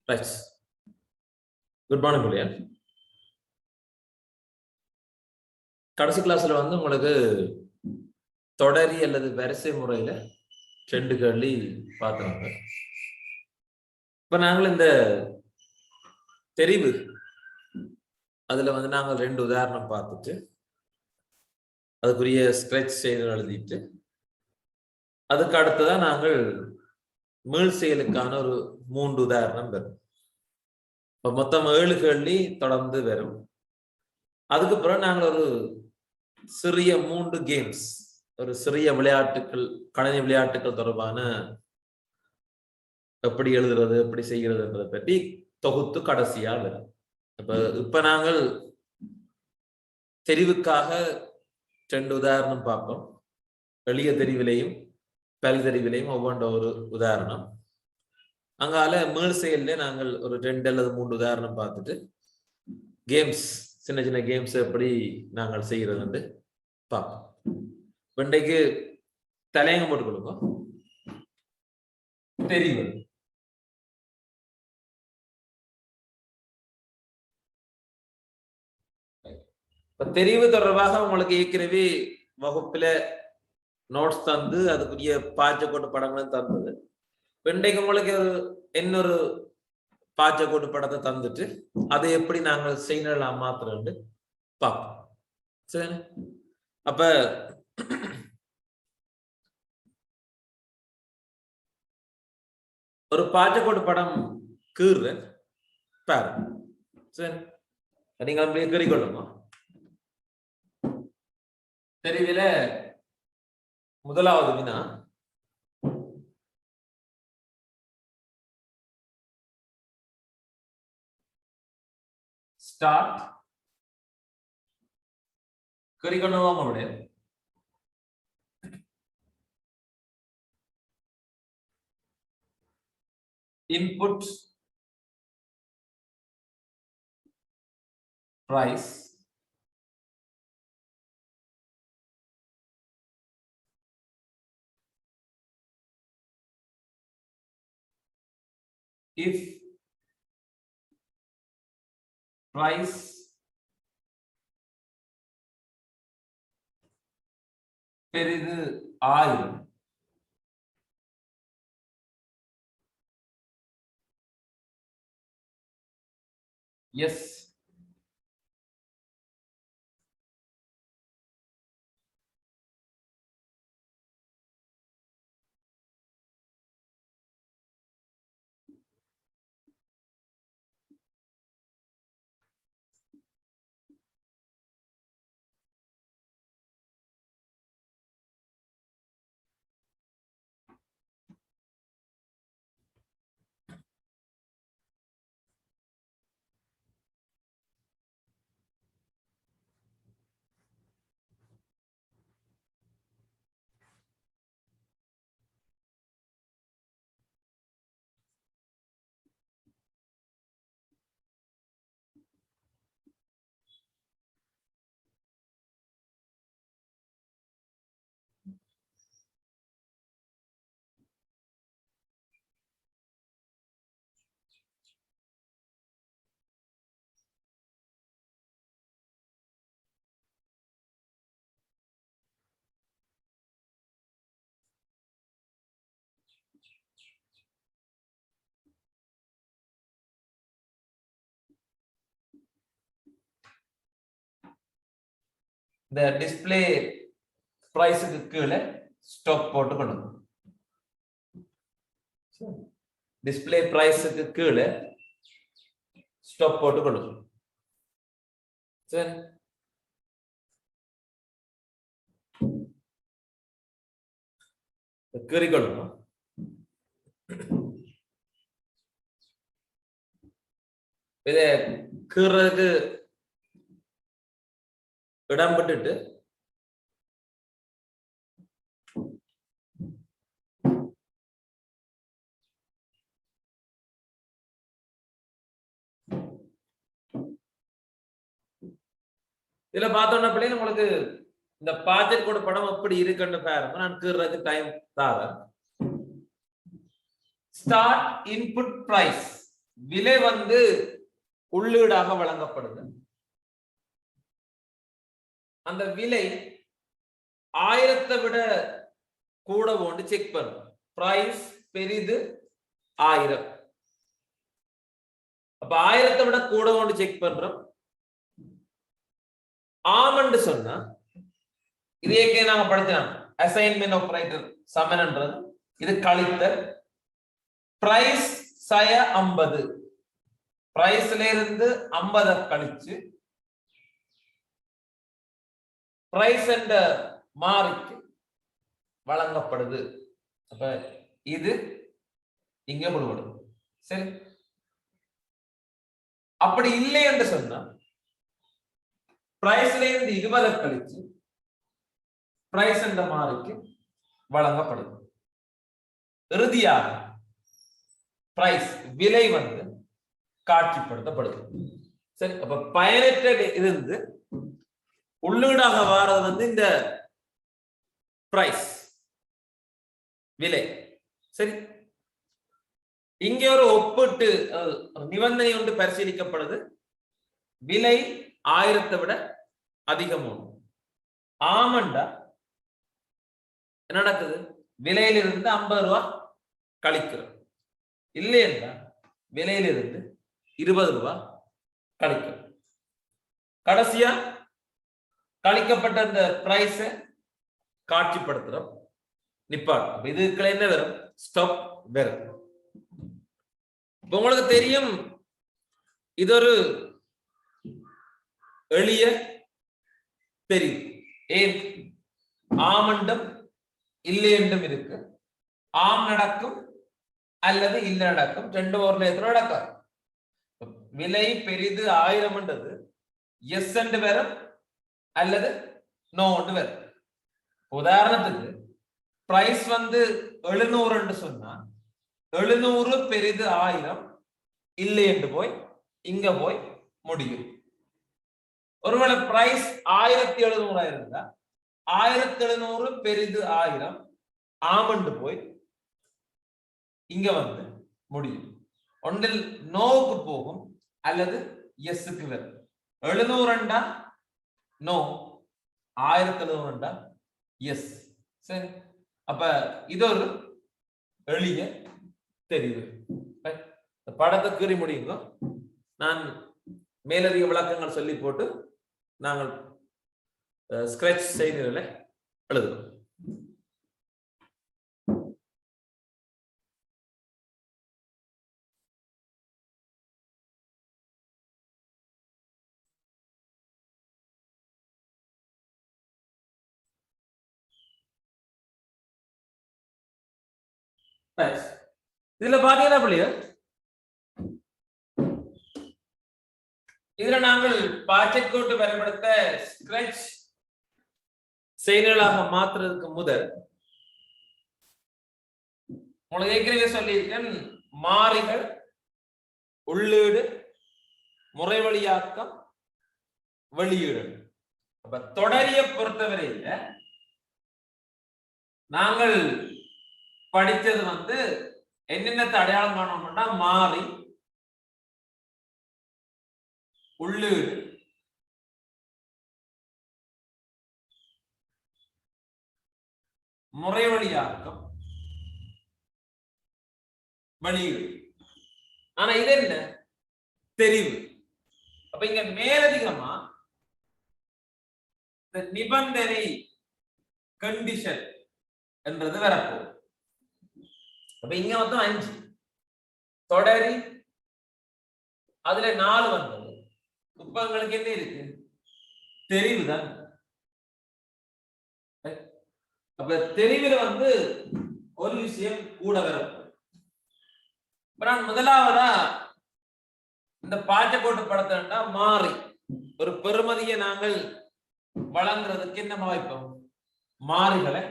Right. Good morning Pillaiyar. கடைசி கிளாஸ்ல வந்து உங்களுக்கு தொடரி அல்லது வரிசை முறையில 2 கேள்வி பார்த்தாங்க. இப்ப நாங்கள் இந்த தெரிவு அதுல வந்து நாங்கள் 2 உதாரணம் பார்த்துட்டு அதுக்குரிய ஸ்கிரெச் செய்து எழுதிட்டு அதுக்கு அடுத்ததான் நாங்கள் மீள் செயலுக்கான ஒரு 3 உதாரணம் வரும். இப்ப மொத்தம் 7 கேள்வி தொடர்ந்து வரும். அதுக்கப்புறம் நாங்கள் ஒரு சிறிய 3 கேம்ஸ், ஒரு சிறிய விளையாட்டுகள், கணினி விளையாட்டுகள் தொடர்பான எப்படி எழுதுறது எப்படி செய்கிறதுன்றதை பற்றி தொகுத்து கடைசியா வரும். இப்ப நாங்கள் தெரிவுக்காக 2 உதாரணம் பார்ப்போம். எளிய தெரிவிலையும் பல் தெரிவிலையும் ஒவ்வொன்ற ஒரு உதாரணம். அங்கால மீள் செயல்ல நாங்கள் ஒரு 2 அல்லது 3 உதாரணம் பார்த்துட்டு கேம்ஸ், சின்ன சின்ன கேம்ஸ் எப்படி நாங்கள் செய்யறது பார்ப்போம். இன்றைக்கு தலையங்கம் போட்டு கொடுங்க. தெரிவு. தெரிவு தொடர்பாக உங்களுக்கு ஏற்கனவே வகுப்புல நோட்ஸ் தந்து அதுக்குரிய பாச்சக்கோட்டு படங்களும் தந்தது. இன்றைக்கு உங்களுக்கு இன்னொரு பாச்சக்கோட்டு படத்தை தந்துட்டு அதை எப்படி நாங்கள் செய்யலாம் மாத்திரம் பார்ப்போம். சரி, அப்ப ஒரு பாச்சக்கோட்டு படம் கீறுறேன் பாரு. சரி, நீங்க அப்படியே கீறிக்கொள்ளுமா. தெரிவில முதலாவது வினா, ஸ்டார்ட் கறிக்கொண்டுவா உங்களுடைய input price if price பெரிது 1000 yes இந்த டிஸ்பிளே பிரைஸுக்கு கீழே ஸ்டாப் போட்டு கொள்ளுங்க. டிஸ்பிளே பிரைஸுக்கு கீழே ஸ்டாப் போட்டு கொள்ளுங்க. சரி, கீறிக்கொள்ளுங்க. இதை கீறதுக்கு இடம் விட்டுட்டு இதுல பார்த்தோம்னா பிள்ளை உங்களுக்கு இந்த பாஜெட் கூட படம் எப்படி இருக்குன்னு பாருங்க. நான் கீறதுக்கு டைம் தாரேன். ஸ்டார்ட் இன்புட் பிரைஸ் விலை வந்து உள்ளீடாக வழங்கப்படுது. அந்த விலை 1000 விட கூட ஒன்று செக் பண்ணும். பிரைஸ் பெரிது 1000. அப்ப 1000 விட கூட ஒன்று செக் பண்றோம். ஆமண்டு சொன்னா இதே நாங்க படிச்சோம். அசைன்மெண்ட் ஆபரேட்டர் சமன்ன்றது இது கழித்தல் பிரைஸ் 50. பிரைஸ்ல இருந்து 50 கழிச்சு பிரைஸ் என்ற மாறிக்கு வழங்கப்படுது. அப்ப இது இங்க முழுவடும். சரி, அப்படி இல்லை என்று சொன்னா பிரைஸ்ல இருந்து 20 கழிச்சு பிரைஸ் என்ற மாறிக்கு வழங்கப்படுது. இறுதியாக பிரைஸ் விலை வந்து காட்சிப்படுத்தப்படுது. சரி, அப்ப பயனற்ற இருந்து உள்ளீடாக வாரது வந்து இந்த பிரைஸ் விலை. சரி, இங்க ஒரு ஒப்பிட்டு நிபந்தனை ஒன்று பரிசீலிக்கப்படுது. விலை 1000 விட அதிகம். ஆமண்டா என்ன நடக்குது? விலையிலிருந்து 50 ரூபாய் கழிக்கிறோம். இல்லை என்றால் விலையிலிருந்து 20 ரூபாய் கழிக்கிறோம். கடைசியா கழிக்கப்பட்ட அந்த பிரைஸ காட்சிப்படுத்துறோம். நிப்பாட்டு. இதுக்குள்ள என்ன வரும்? ஸ்டாப் வரும். உங்களுக்கு தெரியும், இது ஒரு எளிய தெரியும். ஏன்? ஆமண்டும் இல்லை என்றும் இருக்கு. ஆம் நடக்கும் அல்லது இல்லை நடக்கும். 2 ஒரு நேரத்தில் நடக்காது. விலை பெரிது 1000 எஸ் என்று வரும் அல்லது நோ என்று வரும். உதாரணத்துக்கு பிரைஸ் வந்து 700 என்று சொன்னா 700 பெரிது 1000 இல்லை என்று போய் இங்க போய் முடியும். ஒருவேளை பிரைஸ் 1700 இருந்தா 1700 பெரிது 1000 ஆமண்டு போய் இங்க வந்து முடியும். ஒன்றில் நோவுக்கு போகும் அல்லது எஸ்ஸுக்கு வரும். 700 நோ, 1700 எஸ். சரி, அப்ப இது ஒரு எளிய தெரிவு. படத்தை கீறி முடியுங்க. நான் மேலதிக விளக்கங்கள் சொல்லி போட்டு நாங்கள் ஸ்கிராட்ச் செய்திகளை எழுதுவோம். இதுல பாத்தீங்கன்னா பிள்ளைய, இதுல நாங்கள் பாக்கெட் கோட்டு பயன்படுத்த ஸ்கிராட்ச் செயல்களாக மாற்றுறதுக்கு முதல் உங்களுக்கு ஏற்கனவே சொல்லியிருக்கேன், மாறிகள், உள்ளீடு, முறைவழியாக்கம், வெளியீடு. அப்ப தொடரிய பொறுத்தவரையில நாங்கள் படித்தது வந்து என்னென்னத்தை அடையாளம் காணணும்னா மாறி, உள்ளீடு, முறைவழியாக்கம், வெளியீடு. ஆனா இது என்ன? தெரிவு. அப்ப இங்க மேலதிகமா இந்த நிபந்தனை கண்டிஷன் என்றது வரப்போகுது. அப்ப இங்க மொத்தம் 5 தொடரி, அதுல 4 வந்தது. இப்ப உங்களுக்கு என்ன இருக்கு? தெரிவுதான். அப்ப தெரிவுல வந்து ஒரு விஷயம் கூட வரப்போகுது. நான் முதலாவதா இந்த பாச்சக்கோட்டு படத்தை மாறி ஒரு பெறுமதியை நாங்கள் வழங்குறதுக்கு என்ன வாய்ப்போம்? மாறிகளை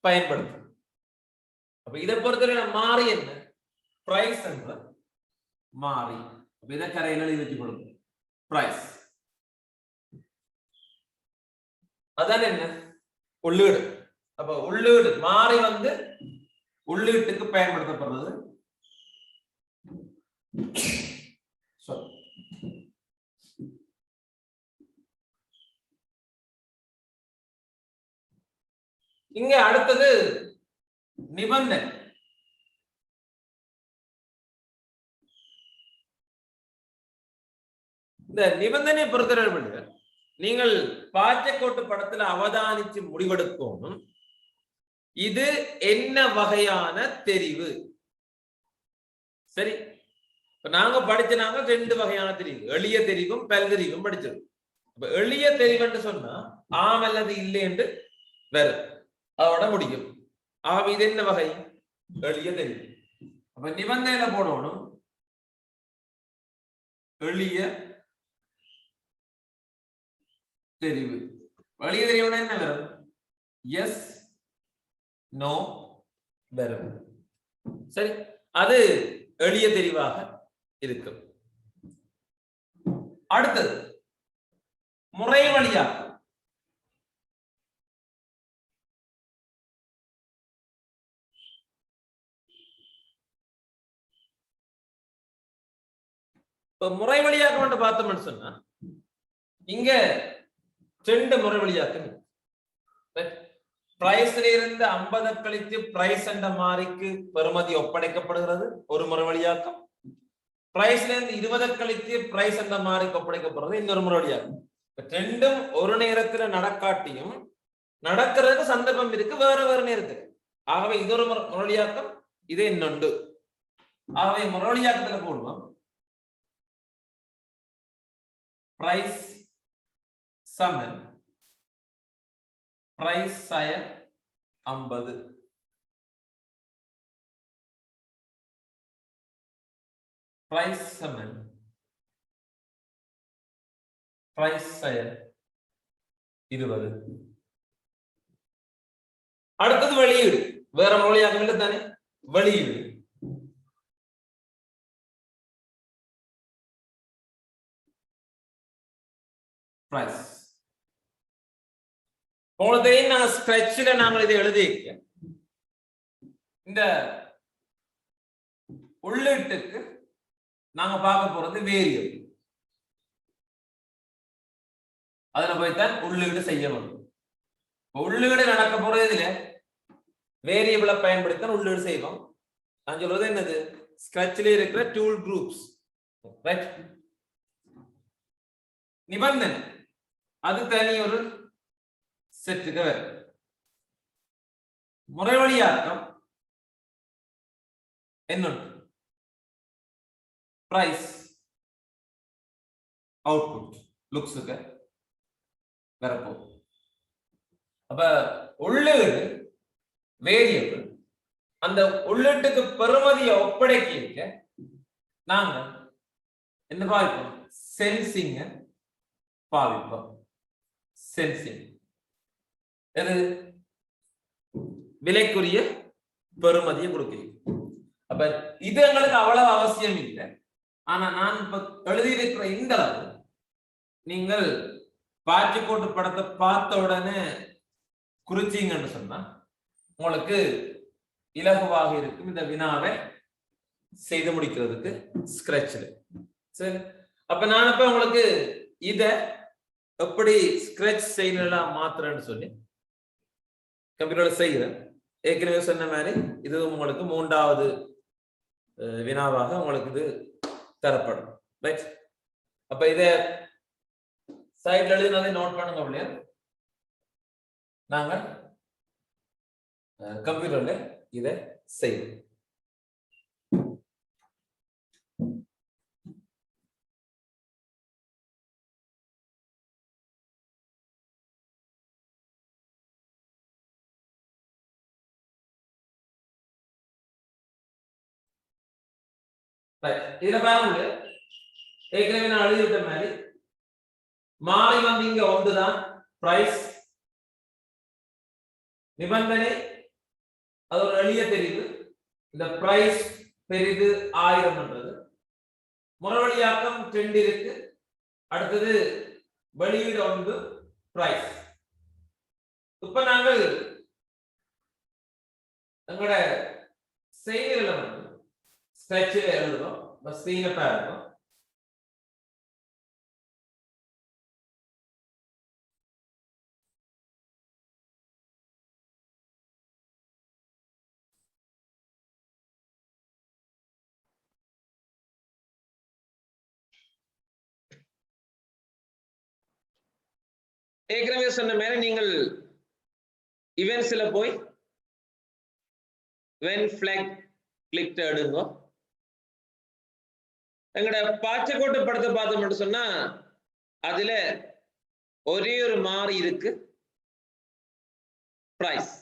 பயன்படுத்தும். அப்ப இதை பொறுத்தவரை மாறி என்ன? பிரைஸ் என்ற மாறி. இதை கரையில் எழுதி வச்சு கொடுக்கும். பிரைஸ் அதான் என்ன? உள்ளீடு. அப்ப உள்ளீடு மாறி வந்து உள்ளீட்டுக்கு பயன்படுத்தப்படுறது. இங்க அடுத்தது நிபந்தனை. இந்த நிபந்தனை பொறுத்தவரை நீங்கள் பாஜ்யக்கோட்டு படத்துல அவதானிச்சு முடிவெடுக்கணும், இது என்ன வகையான தெரிவு. சரி, நாங்க படிச்சனாங்க 2 வகையான தெரிவு, எளிய தெரிவும் பல் தெரிவும் படிச்சது. எளிய தெரிவுன்னு சொன்னா ஆம் அல்லது இல்லை என்று வேறு அதோட முடியும். ஆக இது என்ன வகை? எளிய தெரிவு. அப்ப நிபந்தனையில போடணும் எளிய தெரிவு. எளிய தெரிவுனா என்ன வரும்? எஸ் நோ வரும். சரி, அது எளிய தெரிவாக இருக்கும். அடுத்தது முறை வழியாக்கம். இப்ப முறை வழியாக்கம் பார்த்தோம்னு சொன்னா இங்க 2 முறை வழியாக்கம். பிரைஸ்ல இருந்து 50 கழித்து பிரைஸ் என்ற மாறிக்கு பெறுமதி ஒப்படைக்கப்படுகிறது, ஒரு முறை வழியாக்கம். பிரைஸ்ல இருந்து 20 கழித்து பிரைஸ் என்ற மாறிக்கு ஒப்படைக்கப்படுறது இன்னொரு முறை வழியாக்கம். ரெண்டும் ஒரு நேரத்துல நடக்காட்டியும் நடக்கிறதுக்கு சந்தர்ப்பம் இருக்கு வேற வேற நேரத்துக்கு. ஆகவே இது ஒரு முரளியாக்கம், இது இன்னொன்று. ஆகவே முரளியாக்கத்துல போடுவோம் பிரைஸ் சமன் பிரைஸ் 50, பிரைஸ் சமன் பிரைஸ் 20. அடுத்தது வெளியீடு. வேற மொழியாக்கம் இல்லை தானே? வெளியீடு பிரைஸ். போனதையும் நாங்க ஸ்கிராட்ச்ல நாங்கள் இதை எழுதி இந்த உள்ளீட்டுக்கு நாங்க பார்க்க போறது வேரியபிள். அதுல போய்தான் உள்ளீடு செய்ய வேண்டும். உள்ளீடு நடக்க போறது இதுல வேரியபிளை பயன்படுத்தி உள்ளீடு செய்வோம். நான் சொல்றது என்னது? ஸ்கிராட்ச்ல இருக்கிற டூல் குரூப்ஸ். ரைட், நிபந்தனை அது தனி ஒரு செட்டுக்கு வரும். முறை வழியாக்கம் என்னொன்று பிரைஸ் அவுட்புட் லுக்ஸுக்கு வரப்போகுது. அப்ப உள்ளீடு வேரியபிள், அந்த உள்ளீட்டுக்கு பெறுமதியை ஒப்படைக்க நாங்க என்ன பாவிப்போம்? சென்சிங் பாவிப்போம். சென்சிங் எது? விலைக்குரிய பெறுமதியை கொடுக்கிறீங்க. அப்ப இது எங்களுக்கு அவ்வளவு அவசியம் இல்லை. ஆனா நான் இப்ப எழுதியிருக்கிற இந்த அளவு நீங்கள் பாஜ்யக்கோட்டு படத்தை பார்த்த உடனே குறிச்சிங்கன்னு சொன்னா உங்களுக்கு இலகுவாக இருக்கும் இந்த வினாவை செய்து முடிக்கிறதுக்கு ஸ்கிராட்ச்ல. சரி, அப்ப நான் இப்ப உங்களுக்கு இத எப்படி ஸ்கிராட்ச் செய்யலாம் மாத்திரன்னு சொல்லி கம்ப்யூட்டர்ல செய்கிறேன். ஏற்கனவே சொன்ன மாதிரி இது உங்களுக்கு 3வது வினாவாக உங்களுக்கு இது தரப்படும். ரைட், அப்ப இத சைட்ல எழுதினதை நோட் பண்ணுங்க. அப்படியே நாங்கள் கம்ப்யூட்டர்ல இதை செய்வோம். இதுல பாருங்க, ஏற்கனவே நான் எழுதிவிட்ட மாதிரி மாறி வந்து இங்க ஒன்றுதான் பிரைஸ். நிபந்தனை அது ஒரு எளிய தெரிவு. இந்த பிரைஸ் பெரிது 1000. முறைவழியாக்கம் 2 இருக்கு. அடுத்தது வெளியீடு 1 பிரைஸ். இப்ப நாங்கள் எங்களோட செய்திகளை வந்து ஸ்கிராட்ச்ல எழுதுறோம். ஸ்கிரீன்ல பாருங்க. ஏற்கனவே சொன்ன மாதிரி நீங்கள் இவென்ட்ஸ்ல போய் when flag clicked எடுங்க. எங்கட பாச்சக்கோட்டு படத்தை பார்த்தோம்னு சொன்னா அதுல ஒரே ஒரு மாறி இருக்கு, பிரைஸ்.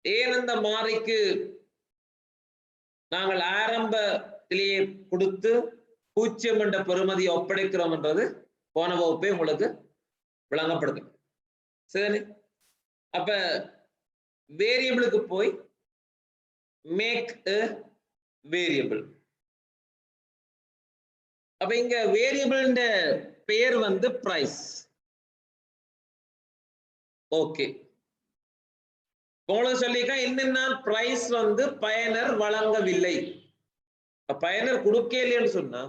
ஏன் அந்த மாறிக்கு நாங்கள் ஆரம்பத்திலேயே கொடுத்து 0 என்ற பெறுமதியை ஒப்படைக்கிறோம் என்றது போன வகுப்பே உங்களுக்கு விளங்கப்படுது. சரி, அப்ப வேரியபிளுக்கு போய் மேக் a வேரியபிள். அப்ப இங்க வேரியபிள் பெயர் வந்து பிரைஸ். ஓகே, உங்களுக்கு சொல்லிக்க என்னன்னா பிரைஸ் வந்து பயனர் வழங்கவில்லை. பயனர் கொடுக்கலைன்னு சொன்னா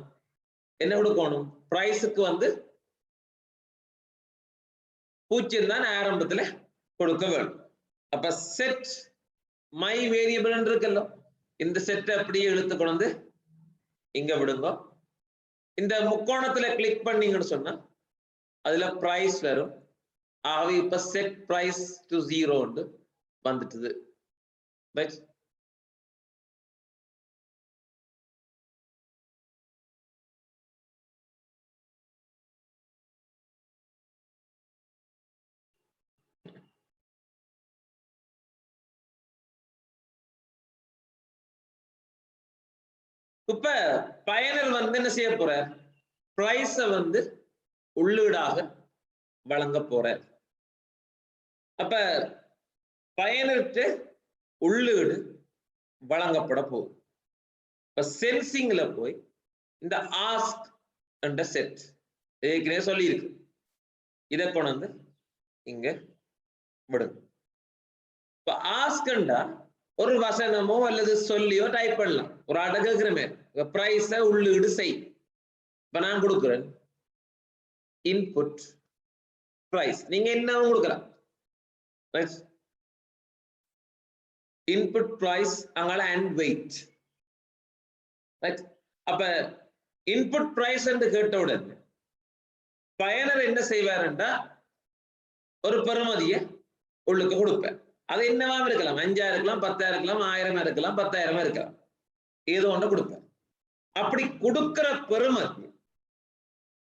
என்ன கொடுக்கணும்? பிரைஸுக்கு வந்து 0 தான் ஆரம்பத்துல கொடுக்க வேண்டும். அப்ப செட் மை வேரியபிள் இருக்குல்ல, இந்த செட்டை அப்படியே இழுத்து கொண்டு இங்க விடுங்க. இந்த முக்கோணத்துல கிளிக் பண்ணீங்கன்னு சொன்னா அதுல பிரைஸ் வரும். ஆகவே இப்ப செட் பிரைஸ் டு 0 வந்துட்டுது. இப்ப பயனர் வந்து என்ன செய்ய போற? பிரைஸ வந்து உள்ளீடாக வழங்க போற. அப்ப பயனருக்கு உள்ளீடு வழங்கப்பட போகுது. இப்ப சென்சிங்ல போய் இந்த ஆஸ்க் என்ற செட் ஏற்கனவே சொல்லி இருக்கு, இதை கொண்டு வந்து இங்க விடுங்க. இப்ப ஆஸ்கண்டா ஒரு வசனமோ அல்லது சொல்லியோ டைப் பண்ணலாம். ஒரு ஆட்ட கேட்கிறமே பிரைஸ உள்ளீடு செய். இப்ப நான் கொடுக்குறேன் இன்புட் பிரைஸ், நீங்க என்னவும் கொடுக்கலாம். இன்புட் பிரைஸ் அங்கால அண்ட் வெயிட். அப்ப இன்புட் பிரைஸ் என்று கேட்டவுடன் பயனர் என்ன செய்வாருன்னா ஒரு பெறுமதியை உள்ளுக்கு கொடுப்பேன். அது என்னவா இருக்கலாம், 5,000 இருக்கலாம், 10,000 இருக்கலாம், 1000 இருக்கலாம், 10,000 இருக்கலாம், ஏதோ ஒன்று கொடுப்பேன். அப்படி கொடுக்கிற பெறுமதி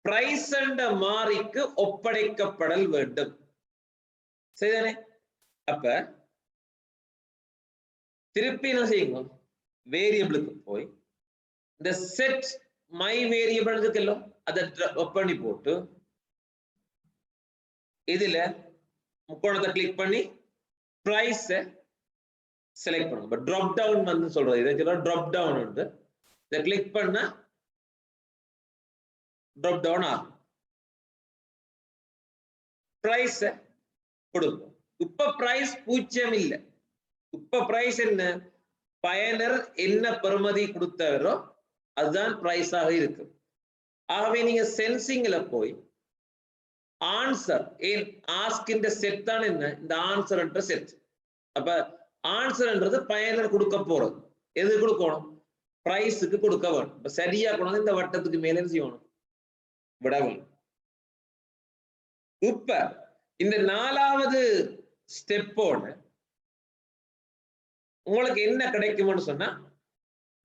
பிரைஸ் என்ற மாறிக்கு ஒப்படைக்கப்படல் வேண்டும். சரிதானே? அப்ப திருப்பி என்ன செய்யுங்க, வேரியபிளுக்கு போய் இந்த செட் மை வேரியபிள் இருக்குல்ல, அதை பண்ணி போட்டு இதுல முக்கோணத்தை கிளிக் பண்ணி பிரைஸ் செலக்ட் பண்ணுங்க. டிராப் டவுன் வந்து சொல்றது, இதை சொல்ல டிராப் டவுன் உண்டு. இதை கிளிக் பண்ணா டிராப் டவுன் ஆகும். பிரைஸ் கொடுக்கும். இப்ப பிரைஸ் 0 இல்லை. இப்ப பிரைஸ் என்ன? பயனர் என்ன பெறுமதி கொடுத்தாரோ அதுதான் பிரைஸாக இருக்கு. ஆகவே நீங்க சென்சிங்ல போய் ஆன்சர், ஏன் ஆஸ்கின்ற செட் தான் என்ன, இந்த ஆன்சர் என்ற செட். அப்ப ஆன்சர்ன்றது பயனர் கொடுக்க போறது. எது கொடுக்கணும்? பிரைஸுக்கு கொடுக்க வேணும். இப்ப சரியா கொண்டு இந்த வட்டத்துக்கு மேல செய்யணும், விட வேணும். இப்ப இந்த 4வது ஸ்டெப்போட உங்களுக்கு என்ன கிடைக்கும்னு சொன்னா,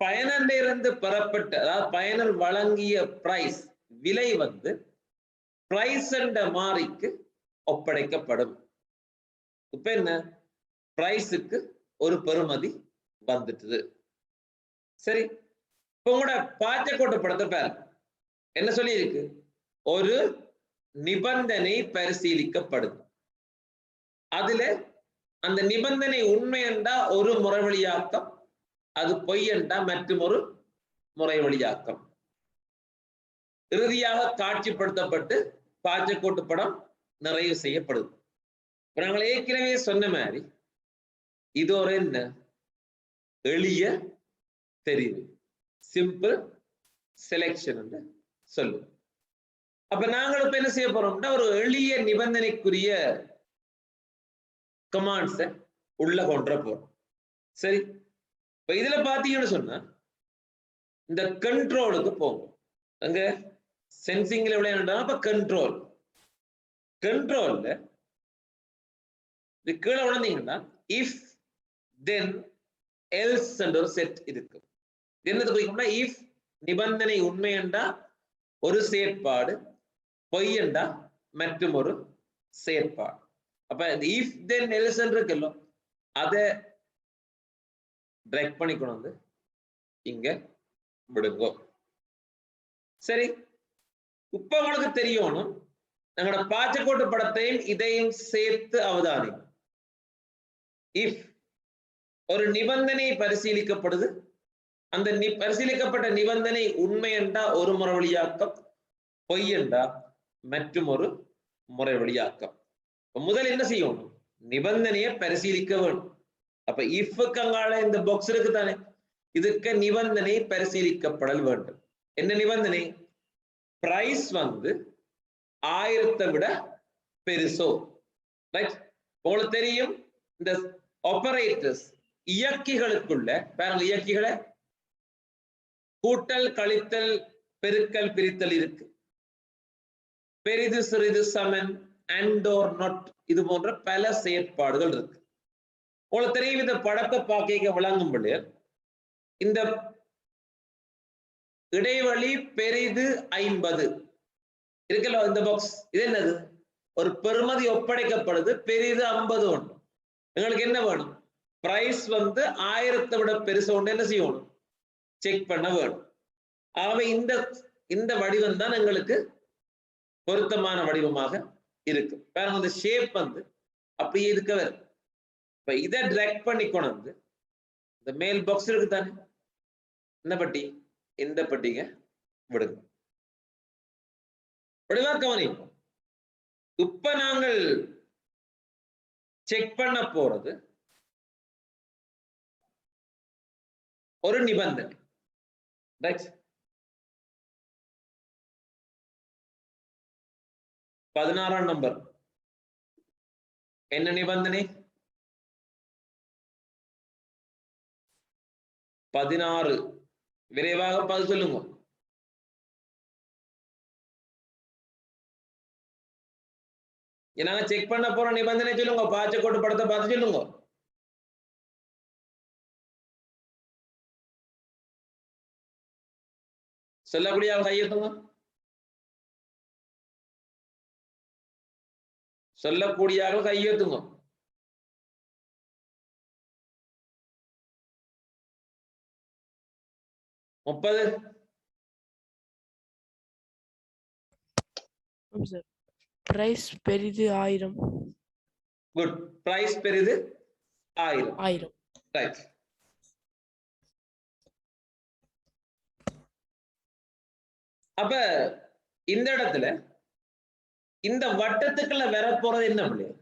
பயனரிலிருந்து பெறப்பட்ட, அதாவது பயனர் வழங்கிய பிரைஸ் விலை வந்து பிரைஸ் என்ற மாறிக்கு ஒப்படைக்கப்படும். இப்ப என்ன, பிரைஸுக்கு ஒரு பெறுமதி வந்துட்டுது. சரி, இப்ப உங்களோட பாச்சக்கோட்டை படத்தை பாருங்க, என்ன சொல்லி இருக்கு? ஒரு நிபந்தனை பரிசீலிக்கப்படுது. அதுல அந்த நிபந்தனை உண்மை என்றா ஒரு முறைவழியாக்கம், அது பொய் என்றா மற்றும் ஒரு முறைவழியாக்கம். இறுதியாக காட்சிப்படுத்தப்பட்டு பாச்சக்கோட்டு படம் நிறைவு செய்யப்படுது. நாங்கள் ஏற்கனவே சொன்ன மாதிரி இது ஒரு என்ன எளிய தெரிவு, சிம்பிள் செலெக்ஷன் சொல்லு. அப்ப நாங்கள் இப்ப என்ன செய்ய போறோம்னா ஒரு எளிய நிபந்தனைக்குரிய கமாண்ட்ஸ உள்ள கொண்டு போறோம். சரி, இப்ப இதுல பாத்தீங்கன்னு சொன்னா இந்த கண்ட்ரோலுக்கு போகும். அங்க சென்சிங்ல விளையாண்டா அப்ப கண்ட்ரோல் கண்ட்ரோல்ல இது கீழே விழுந்தீங்கன்னா இஃப் தென் எல்ஸ் என்ற ஒரு செட் இருக்கு. என்னது குறிக்கும்னா இஃப் நிபந்தனை உண்மை என்றா ஒரு செயற்பாடு, பொய் என்றா மற்றும் ஒரு செயற்பாடு. அப்ப இந்த இஃப் தென் எல்ஸ் இருக்குல்ல அதை டிராக் பண்ணிக்கணும் வந்து இங்க விடுங்க. சரி, இப்ப உங்களுக்கு தெரியணும் எங்களோட பாச்சக்கோட்டு படத்தையும் இதையும் சேர்த்து அவதானிங்க. இஃப் ஒரு நிபந்தனை பரிசீலிக்கப்படுது, அந்த பரிசீலிக்கப்பட்ட நிபந்தனை உண்மை என்றா ஒரு முறை வழியாக்கம், பொய் என்றா மற்றும் ஒரு முறை வழியாக்கம். முதல் என்ன செய்யணும்? நிபந்தனையை பரிசீலிக்க வேண்டும். அப்ப இஃப்க்கு அங்கால இந்த பாக்ஸ் இருக்கு தானே, இதுக்கு நிபந்தனை பரிசீலிக்கப்படல் வேண்டும். என்ன நிபந்தனை? பிரைஸ் வந்து 1000 விட பெருசோ. ரைட், உங்களுக்கு தெரியும் இந்த ஆபரேட்டர்ஸ் இயக்கிகளுக்குள்ள பாருங்க, இயக்கிகளை கூட்டல் கழித்தல் பெருக்கல் பிரித்தல் இருக்கு, பெரிது சிறிது சமன் அண்ட் ஆர் நாட், இது போன்ற பல செயற்பாடுகள் இருக்கு. உங்களுக்கு தெரியும் இந்த படத்தை பார்க்க விளங்கும் பொழுது இந்த இடைவெளி பெரிது 50 இருக்கல இந்த பாக்ஸ், இது என்னது? ஒரு பெறுமதி ஒப்படைக்கப்படுது, பெரிது 50 ஒன்று. எங்களுக்கு என்ன வேணும்? பிரைஸ் வந்து 1000 விட பெருசு ஒன்று என்ன செய்யணும்? செக் பண்ண வேணும். ஆகவே இந்த வடிவம் தான் எங்களுக்கு பொருத்தமான வடிவமாக இருக்கு. பாருங்க, இந்த ஷேப் வந்து அப்படியே இருக்க வரும். இப்ப இதை டிராக் பண்ணி கொண்டு வந்து இந்த மேல் பாக்ஸ் இருக்கு தானே, இந்த பட்டி, இந்த பட்டிங்க விடுங்க. வடிவா கவனிப்போம். இப்ப நாங்கள் செக் பண்ண போறது ஒரு நிபந்தனை. ரைட், 16ஆம் நம்பர் என்ன நிபந்தனை? 16. விரைவாக பதில் சொல்லுங்க. நாங்க செக் பண்ண போற நிபந்தனை சொல்லுங்க. பாச்சக்கோட்டு படத்தை பார்த்து சொல்லுங்க. சொல்லக்கூடிய கையெழுத்துங்க. சொல்லக்கூடிய கையெழுத்துங்க. முப்பது. பிரைஸ் பெரிது 1000. குட், பிரைஸ் பெரிது 1000. ரைட். அப்ப இந்த இடத்துல இந்த வட்டத்துக்குள்ள வரப்போறது என்ன பிள்ளைங்க?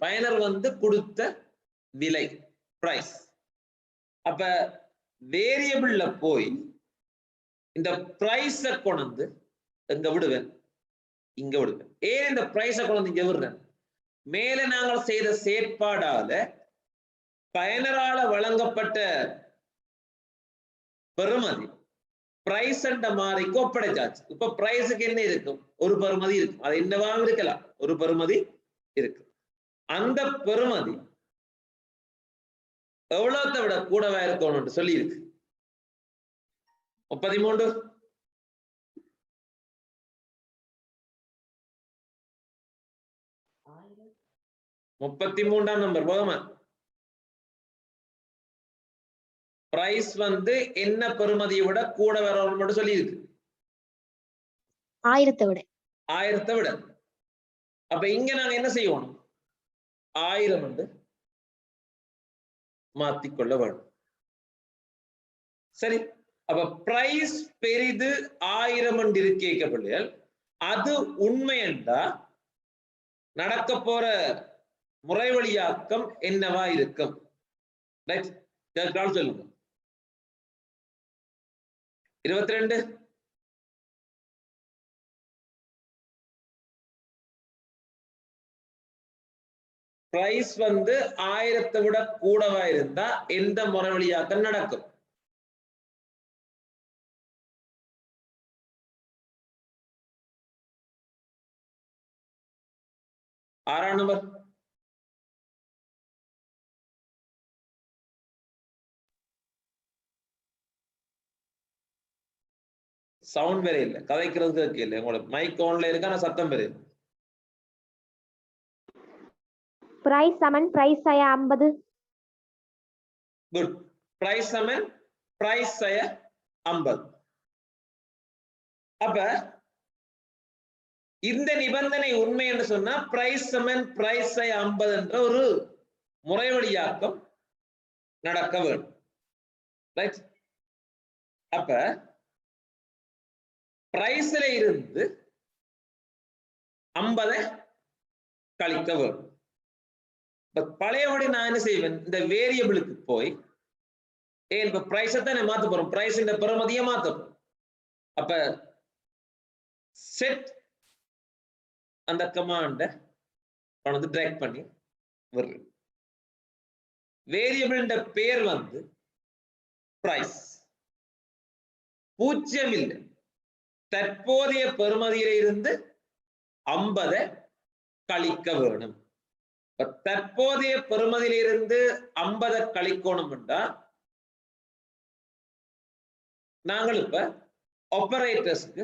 பயனர் வந்து கொடுத்த விலை, பிரைஸ். அப்ப வேரியபிள்ல போய் இந்த பிரைஸ கொண்டு வந்து எங்க விடுவேன்? இங்க விடுவேன். ஏன் இந்த பிரைஸ கொண்டு வந்து இங்க விடுறேன்? மேல நாங்கள் செய்த செயற்பாடால பயனரால வழங்கப்பட்ட பெறுமதி பிரைஸ் என்ற மாறிக்கு ஒப்படைச்சாச்சு. இப்ப பிரைஸுக்கு என்ன இருக்கும்? ஒரு பெறுமதி இருக்கும். அது என்னவாக இருக்கலாம்? ஒரு பெறுமதி இருக்கு. அந்த பெறுமதி எவ்வளவுத்தை விட கூடவா இருக்கணும் சொல்லி இருக்கு. 33. முப்பத்தி நம்பர் போதுமா? பிரைஸ் வந்து என்ன பெறுமதியை விட கூட வரணும் மட்டும் சொல்லி இருக்கு. 1000 விட. அப்ப இங்க நாங்க என்ன செய்வோம்? 1000 வந்து மாத்திக்கொள்ள வேண்டும். சரி, அப்ப பிரைஸ் பெரிது 1000 என்று இருக்கேன். அது உண்மை என்றா நடக்க போற முறை வழியாக்கம் என்னவா இருக்கும்? சொல்லுங்க. 22 பிரைஸ் வந்து 1000 விட கூடவா இருந்தா எந்த முறை வழியாக்கம் நடக்கும்? ஆறாம் நம்பர் சவுண்ட் வேற இல்ல, கதைக்கிறதுக்கு இல்ல. உங்களுக்கு மைக் ஆன்ல இருக்கா, நான் சத்தம் பெரிய பிரைஸ் சமன் பிரைஸ் 50. குட். பிரைஸ் சமன் பிரைஸ் 50. அப்ப இந்த நிபந்தனை உண்மை என்று சொன்னா பிரைஸ் சமன் பிரைஸ் 50 என்ற ஒரு முறை வழியாக்கம் நடக்க வேண்டும். ரைட்? அப்ப பிரைஸ்ல இருந்து 50 கழிக்க வேண்டும். பழையபடி நான் என்ன செய்வேன், இந்த வேரியபிளுக்கு போய் இப்ப பிரைஸ் தானே மாத்த போறோம், பிரைஸ் இந்த பெறுமதியை மாத்த போறோம். அப்ப செட் அந்த கமாண்ட வந்து டிராக் பண்ணி வரும். வேரியபிள் பேர் வந்து பிரைஸ். 0 இல்லை, தற்போதைய பெறுமதியில இருந்து 50 கழிக்க வேணும். தற்போதைய பெறுமதியில இருந்து 50 கழிக்கணும் என்றா நாங்கள் இப்ப ஆபரேட்டர்ஸ்க்கு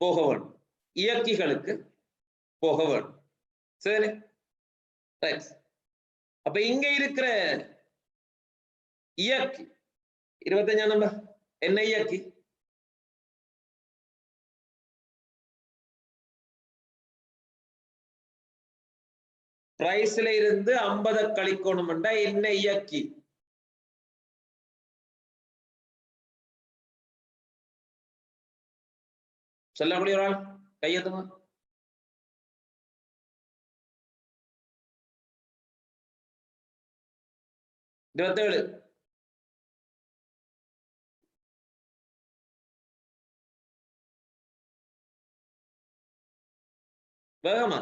போக வேண்டும், இயக்கிகளுக்கு போக வேண்டும். சரி, அப்ப இங்க இருக்கிற இயக்கி 25 நம்பர் என்ன இயக்கி? பிரைஸ்ல இருந்து 50 கழிக்கணும் என்றா என்ன இயக்கி? சொல்லக்கூடிய ஒரு ஆள் கையெழுத்துமா? இருபத்தேழு. வேகமா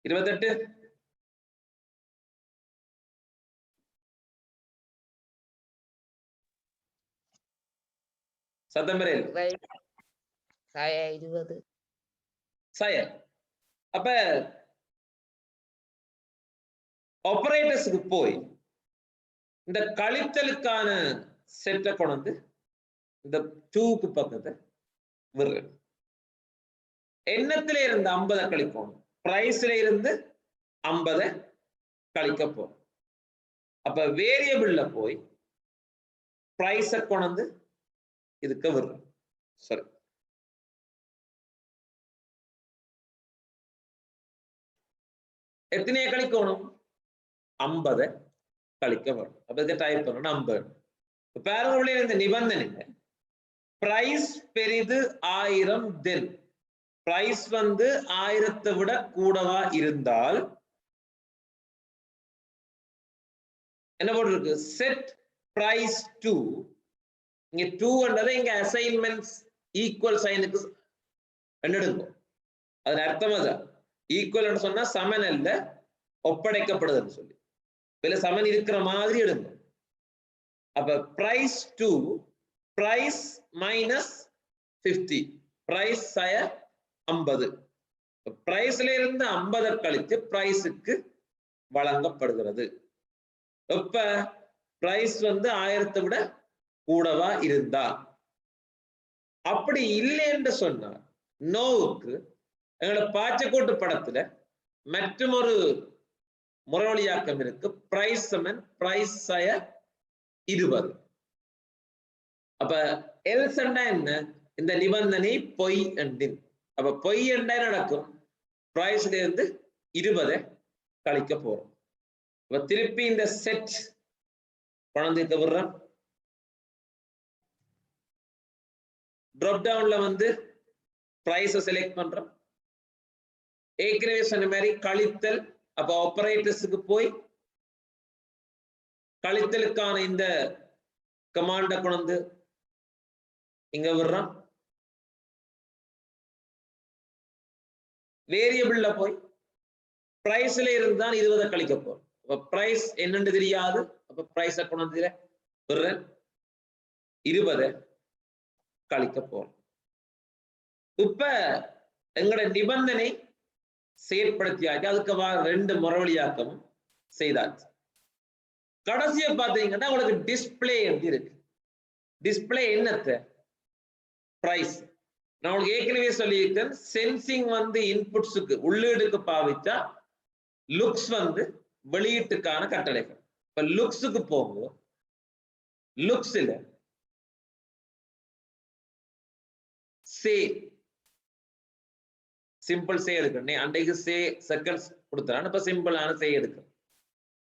28. சத்தம் பெரியல் 20. அப்ப ஆபரேட்டர்ஸ்க்கு போய் இந்த கழித்தலுக்கான செட்டை கொண்டு இந்த 2க்கு பக்கத்தை விரு. எண்ணத்துல இருந்து 50 கழிக்கணும், பிரைஸ்ல இருந்து 50 கழிக்க போறோம். அப்ப வேரியபிள்ல போய் பிரைஸ கொண்டு இதுக்கு வரும். சரி, எத்தனைய கழிக்கணும்? 50 கழிக்க வரும். அப்ப இதை டைப் பண்ணணும் 50. பாருங்க இந்த நிபந்தனை பிரைஸ் பெரிது 1000 தென் பிரைஸ் வந்து 1000 விட கூடவா இருந்தால் என்ன போட்டிருக்கு? Set price to. இங்க 2 என்றதை இங்க அசைன்மெண்ட்ஸ் ஈக்குவல் சைனுக்கு எடுங்க. அதன் அர்த்தம் அதான். ஈக்குவல் சொன்னா சமன் அல்ல, ஒப்படைக்கப்படுதுன்னு சொல்லி இதுல சமன் இருக்கிற மாதிரி எடுங்க. அப்ப price to price minus 50, price 50. பிரைஸ்ல இருந்து 50 கழித்து பிரைஸுக்கு வழங்கப்படுகிறது. இப்ப பிரைஸ் வந்து 1000 விட கூடவா இருந்தா, அப்படி இல்லை என்று சொன்னார் நோவுக்கு எங்களோட பாச்சக்கூட்டு படத்துல மற்றொரு முறவழியாக்கம் இருக்கு. பிரைஸ் சமன் பிரைஸ் 20. அப்ப எல்ஸ் என்ன? இந்த நிபந்தனை பொய் என்றின். அப்ப பொய் என்ன நடக்கும்? பிரைஸ்ல இருந்து 20 கழிக்க போறோம். அப்ப திருப்பி இந்த செட் குழந்தை விடுறோம். டிராப் டவுன்ல வந்து பிரைஸ செலக்ட் பண்றோம். ஏற்கனவே சொன்ன மாதிரி கழித்தல். அப்ப ஆபரேட்டர்ஸுக்கு போய் கழித்தலுக்கான இந்த கமாண்ட கொண்டு இங்க விடுறான். வேரியபிள்ல போய் பிரைஸ்ல இருந்தான் 20 கழிக்க போறோம். அப்ப பிரைஸ் என்னன்னு தெரியாது. அப்ப பிரைஸ் கொண்டு விடுறேன் 20 கழிக்க போறோம். இப்ப எங்களோட நிபந்தனை செயற்படுத்தியாச்சு. அதுக்கு 2 முறவழியாக்கமும் செய்தாச்சு. கடைசியா பாத்தீங்கன்னா உங்களுக்கு டிஸ்பிளே எப்படி இருக்கு. டிஸ்பிளே என்னத்த பிரைஸ். நான் உங்களுக்கு ஏற்கனவே சொல்லியிருக்கேன். சென்சிங் வந்து இன்புட்ஸுக்கு உள்ளீடுக்கு பாவிச்சா லுக்ஸ் வந்து வெளியீட்டுக்கான கட்டளைகள். இப்ப லுக்ஸுக்கு போகும்போது லுக்ஸ்ல சே சிம்பிள் சே எடுக்கணும். அன்றைக்கு சே செகண்ட்ஸ் கொடுத்தான். இப்ப சிம்பிளான சே எடுக்கணும்.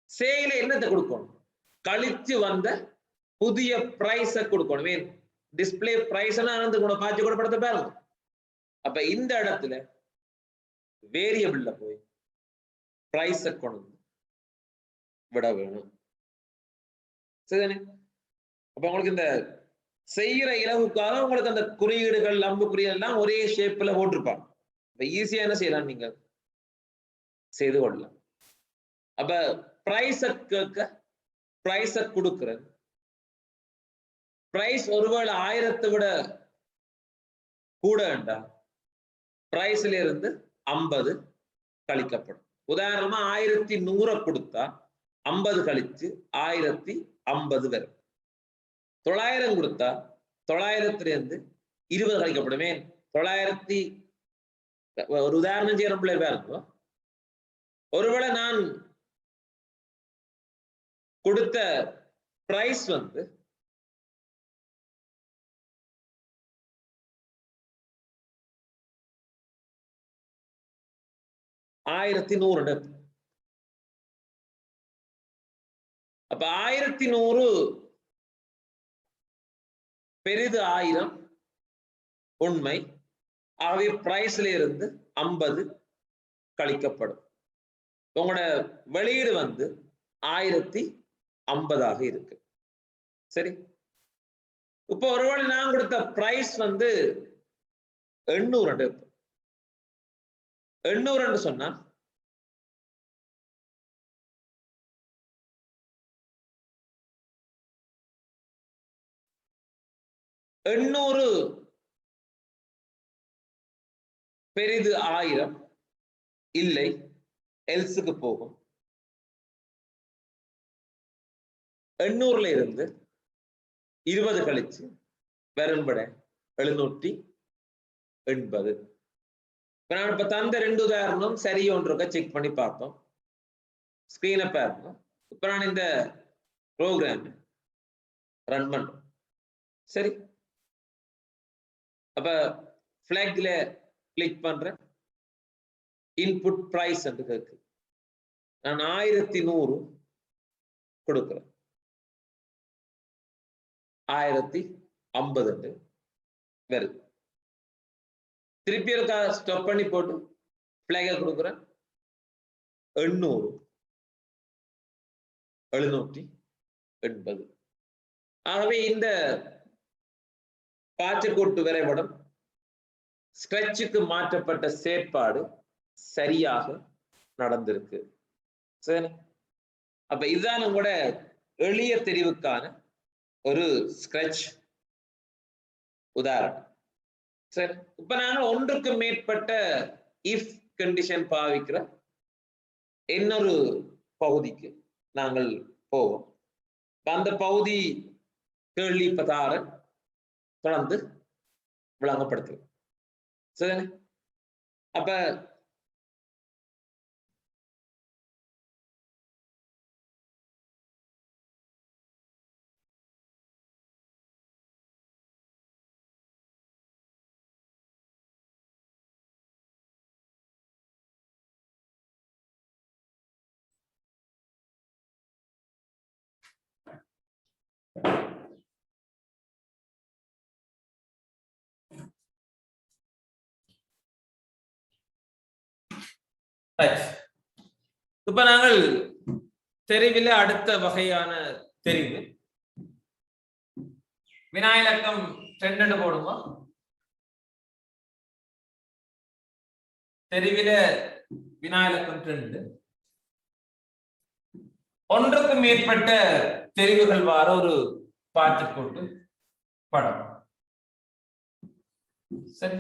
சேல என்னத்தை கொடுக்கணும்? கழிச்சு வந்த புதிய பிரைஸ கொடுக்கணும். டிஸ்பிளே பிரைஸ் கூட காட்சி கூட படுத்த பாருங்க. அப்ப இந்த இடத்துல வேரியபிள்ல போய் பிரைஸ கொண்டு விட வேணும். சரிதானே? அப்ப உங்களுக்கு இந்த செய்யற இலவுக்காக உங்களுக்கு அந்த குறியீடுகள் அம்புக்குறியீடு எல்லாம் ஒரே ஷேப்ல போட்டிருப்பாங்க. இப்ப ஈஸியா என்ன செய்யலாம், நீங்க செய்து கொள்ளலாம். அப்ப பிரைஸ கேட்க பிரைஸ கொடுக்கிறது. பிரைஸ் ஒருவேளை 1000 விட கூட வேண்டாம். பிரைஸ்ல இருந்து 50 கழிக்கப்படும். உதாரணமா 1100 கொடுத்தா 50 கழிச்சு 1050 வரும். 900 கொடுத்தா 900 இருந்து 20 கழிக்கப்படுமே. 900 ஒரு உதாரணம் செய்யற பிள்ளை இருக்கும். ஒருவேளை நான் கொடுத்த பிரைஸ் வந்து 1100. அப்ப 1100 பெரிது 1000 உண்மை. ஆகவே பிரைஸ்ல இருந்து 50 கழிக்கப்படும். உங்களோட வெளியீடு வந்து 1050 இருக்கு. சரி, இப்ப ஒருவேளை நான் கொடுத்த பிரைஸ் வந்து 800. 800 சொன்னா பெரிது 1000 இல்லை, எல்ஸுக்கு போகும். 800 இருந்து 20 கழிச்சு வரும்பட 780. நான் இப்ப தந்த 2 உதாரணம் சரியொன்றுக்க செக் பண்ணி பார்த்தோம். ஸ்கிரீனை பாருங்க. இப்ப நான் இந்த ப்ரோக்ராம் ரன் பண்றேன். சரி, அப்ப பிளாக்ல கிளிக் பண்றேன். இன்புட் பிரைஸ் என்று கேக்கு. நான் 1100 கொடுக்கிறேன். 1050 வருது. திருப்பி இருக்கா ஸ்டாப் பண்ணி போட்டு பிளாக கொடுக்குறேன். 800 780. ஆகவே இந்த காட்சிக்கூட்டு வரைபடம் ஸ்கிரட்சுக்கு மாற்றப்பட்ட செயற்பாடு சரியாக நடந்திருக்கு. சரி, அப்ப இதுதான் உங்களோட எளிய தெரிவுக்கான ஒரு ஸ்கிரட்ச் உதாரணம். சரி, இப்ப நாங்க ஒன்றுக்கு மேற்பட்ட இஃப் கண்டிஷன் பாவிக்கிற இன்னொரு பகுதிக்கு நாங்கள் போவோம். அந்த பகுதி கேள்வி பதாரன் தொடர்ந்து விளங்கப்படுத்தும். சரி, அப்ப இப்ப நாங்கள் தெரிவில அடுத்த வகையான தெரிவு வினாயிலக்கம் 2 போடுங்க. தெரிவில வினாயிலக்கம் 2 ஒன்றுக்கு மேற்பட்ட தெரிவுகள் வார ஒரு பாட்டுக்கோட்டு படம். சரி,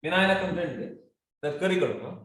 வினாயிலக்கம் 2 கறி கொடுக்கும்.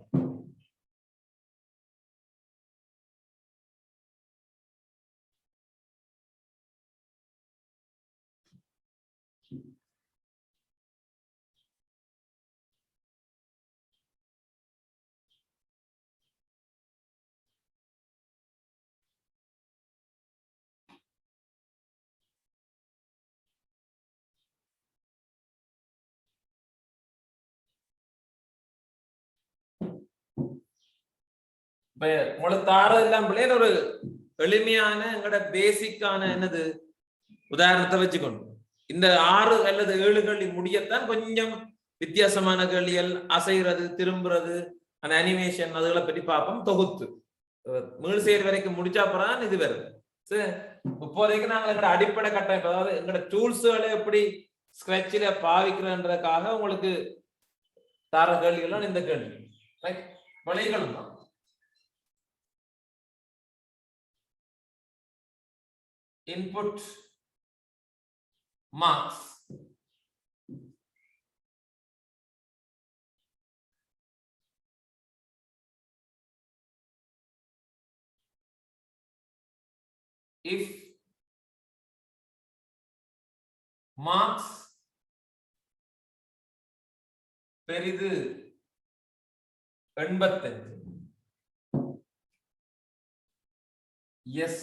உங்களுக்கு தாரதெல்லாம் பிள்ளைன்னு ஒரு எளிமையான எங்களோட பேசிக்கான என்னது உதாரணத்தை வச்சுக்கணும். இந்த 6 அல்லது 7 கேள்வி முடியத்தான் கொஞ்சம் வித்தியாசமான கேள்விகள், அசைறது, திரும்புறது, அந்த அனிமேஷன் அதுகளை பற்றி பார்ப்போம். தொகுத்து மீள் செயல் வரைக்கும் முடிச்சா அப்புறம் இது வருது. சரி, இப்போதைக்கு நாங்கள் எங்களோட அடிப்படை கட்டமைப்பு, அதாவது எங்களோட டூல்ஸுகளை எப்படி ஸ்கிராட்சில பாவிக்கிறதுக்காக உங்களுக்கு தார கேள்விகள்லாம் இந்த கேள்வி வழிகளும் தான். Input marks if marks பெரிது 85 yes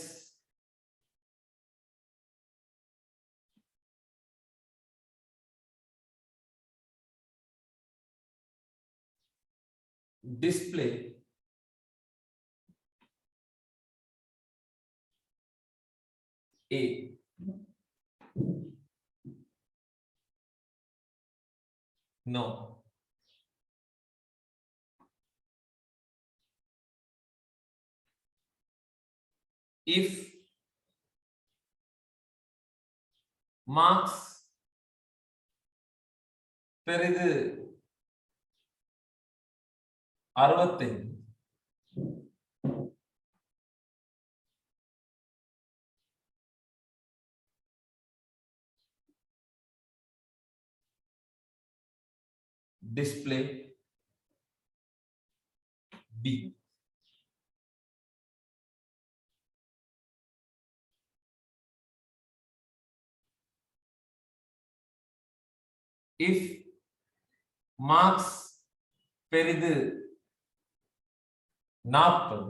display A. No. If marks பெரிது 65 display B. If marks பெரிது 40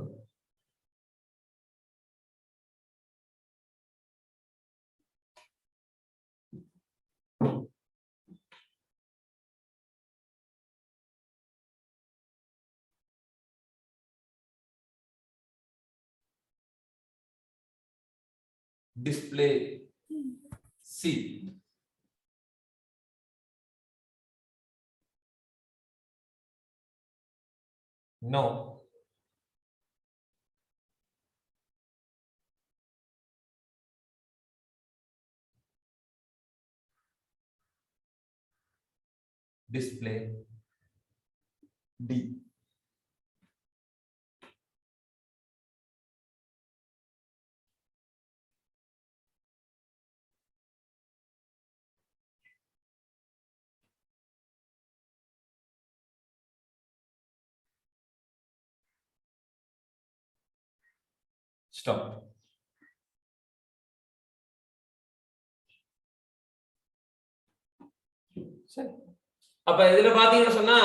display C. No. Display D. Stop. சரி, அப்ப இதுல பாத்தீங்கன்னா சொன்னா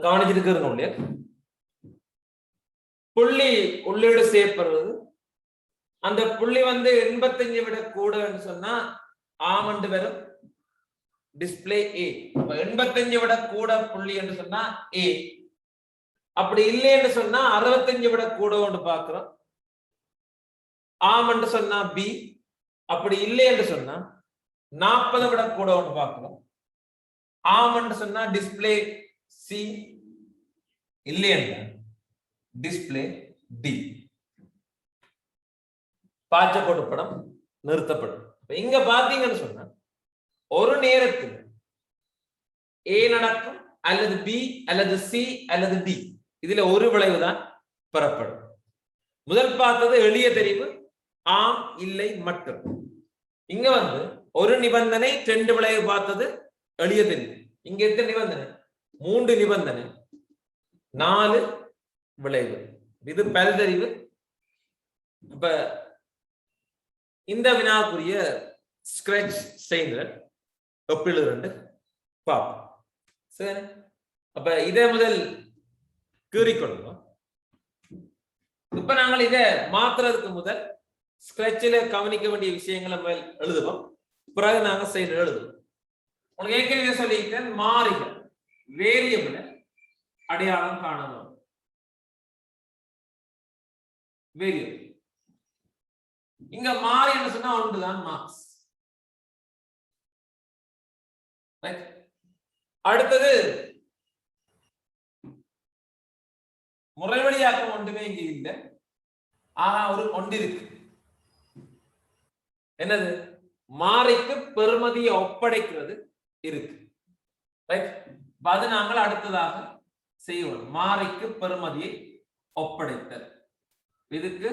கவனிச்சுட்டு இருக்கணும் இல்லையா, புள்ளி உள்ளீடு செய்யப்படுறது, அந்த புள்ளி 85 விட கூடன்னு சொன்னா ஆமண்டு வரும், டிஸ்ப்ளே ஏ. அப்ப 85 விட கூட புள்ளி என்று சொன்னா ஏ. அப்படி இல்லை என்று சொன்னா 65 விட கூட ஒன்று பார்க்கிறோம். ஆம் என்று சொன்னா பி. அப்படி இல்லை என்று சொன்னா 40 விட கூட ஒன்று பார்க்கிறோம். ஆம் என்று சொன்னா டிஸ்ப்ளே சி. இல்லை என்றால் டிஸ்ப்ளே டி. பாய்ச்சப்பட்டு படம் நிறுத்தப்படும். இங்க பாத்தீங்கன்னு சொன்னா ஒரு நேரத்தில் ஏ நடக்கும் அல்லது பி அல்லது சி அல்லது டி. இதுல ஒரு விளைவுதான் பெறப்படும். முதல் பார்த்தது எளிய தெரிவு ஆம் இல்லை மட்டும். இங்க வந்து ஒரு நிபந்தனை 2 விளைவு பார்த்தது எளிய தெரிவு. இங்க எத்தனை நிபந்தனை? 3 நிபந்தனை 4 விளைவு. இது பல்தறிவு. அப்ப இந்த வினாக்குரிய ஸ்கிராட்ச் செய்யுங்க ஒப்பிலிருந்து பார்ப்போம். சரி, அப்ப இதை முதல் கீறிக்கொள்ளும். இப்ப நாங்கள் இதை மாத்துறதுக்கு முதல் ஸ்கிராட்சில கவனிக்க வேண்டிய விஷயங்களை மேல் எழுதுவோம். பிறகு நாங்க செய்து எழுதுவோம். உங்களுக்கு ஏற்கனவே சொல்லியிருக்கேன், மாறிகள் வேரியபிள் அடையாளம் காணணும். வேரியபிள் இங்க மாறி என்ன சொன்னா ஒன்றுதான் மார்க்ஸ். அடுத்தது முறைவழியாக்கம் ஒன்றுமே இங்க இல்லை. ஆனா ஒரு ஒன்று இருக்கு. என்னது? மாறிக்கு பெறுமதியை ஒப்படைக்கிறது இருக்கு. அது நாங்கள் அடுத்ததாக செய்வோம். மாறிக்கு பெறுமதியை ஒப்படைத்தல். இதுக்கு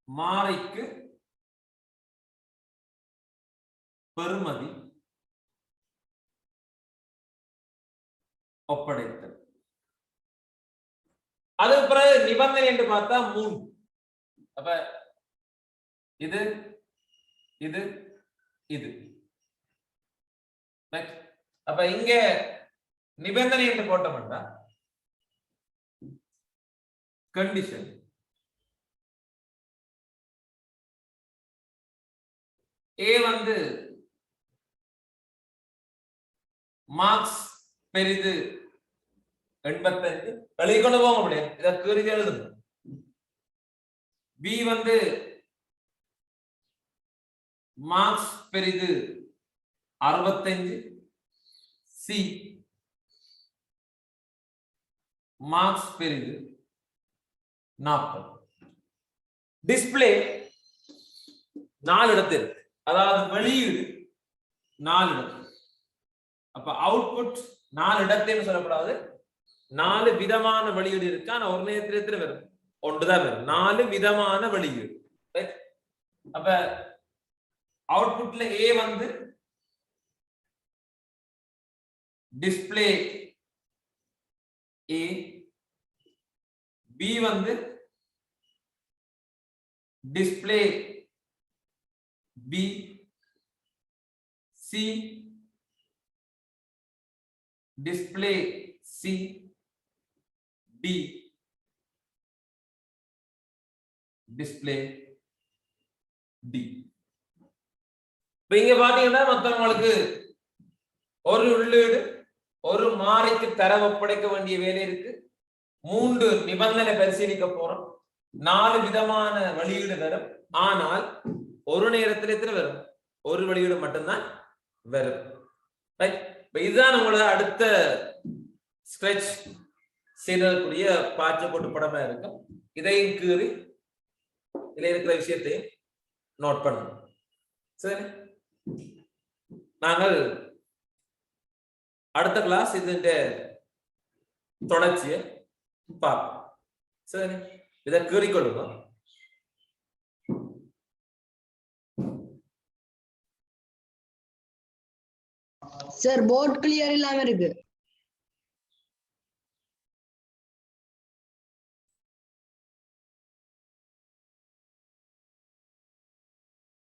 மாறிக்கு பெறுமதி ஒப்படைத்தல். அது பிறகு நிபந்தனை என்று பார்த்தா 3. அப்ப இது இது இது. அப்ப இங்க நிபந்தனை என்று போட்டோம்னா கண்டிஷன் ஏ வந்து மார்க்ஸ் பெரிது 85 எழுதி கொண்டு போக முடியாது. இதை கீறி எழுதுங்க. பி வந்து மார்க்ஸ் பெரிது 65. சி மார்க்ஸ் பெரிது 40. டிஸ்பிளே 4 இடத்தில், அதாவது வெளியீடு 4 இடத்தில். அப்ப அவுட்புட் 4 இடத்தில் சொல்லக்கூடாது. 4 விதமான வெளியீடு இருக்கு. ஆனா ஒரு நேரத்தில் வரும் ஒன்றுதான் வரும். 4 விதமான வெளியீடு. அப்ப அவுட்புட்ல ஏ வந்து டிஸ்பிளே ஏ, பி வந்து display B, C display C, D display D. இங்க பாத்தீங்கன்னா மொத்தவங்களுக்கு ஒரு உள்ளீடு, ஒரு மாறிக்கு தரவு ஒப்படைக்க வேண்டிய வேலை இருக்கு. 3 நிபந்தனை பரிசீலிக்க போறோம். 4 விதமான வெளியீடு வரும். ஆனால் ஒரு நேரத்தில் எத்தனை வரும்? ஒரு வெளியீடு மட்டும்தான் வரும். இதுதான் உங்களோட அடுத்த ஸ்கிராட்ச் செய்யக்கூடிய பாய்ச்ச போட்டு படமா இருக்கும். இதையும் கீறி இதுல இருக்கிற விஷயத்தையும் நோட் பண்ணணும். சரி, நாங்கள் அடுத்த கிளாஸ் இதுன்ற தொடர்ச்சியை பார்ப்போம். சரி, இதை கீறிக்கொள்ளுங்க. சார் போர்ட் கிளியர் இல்லாம இருக்கு.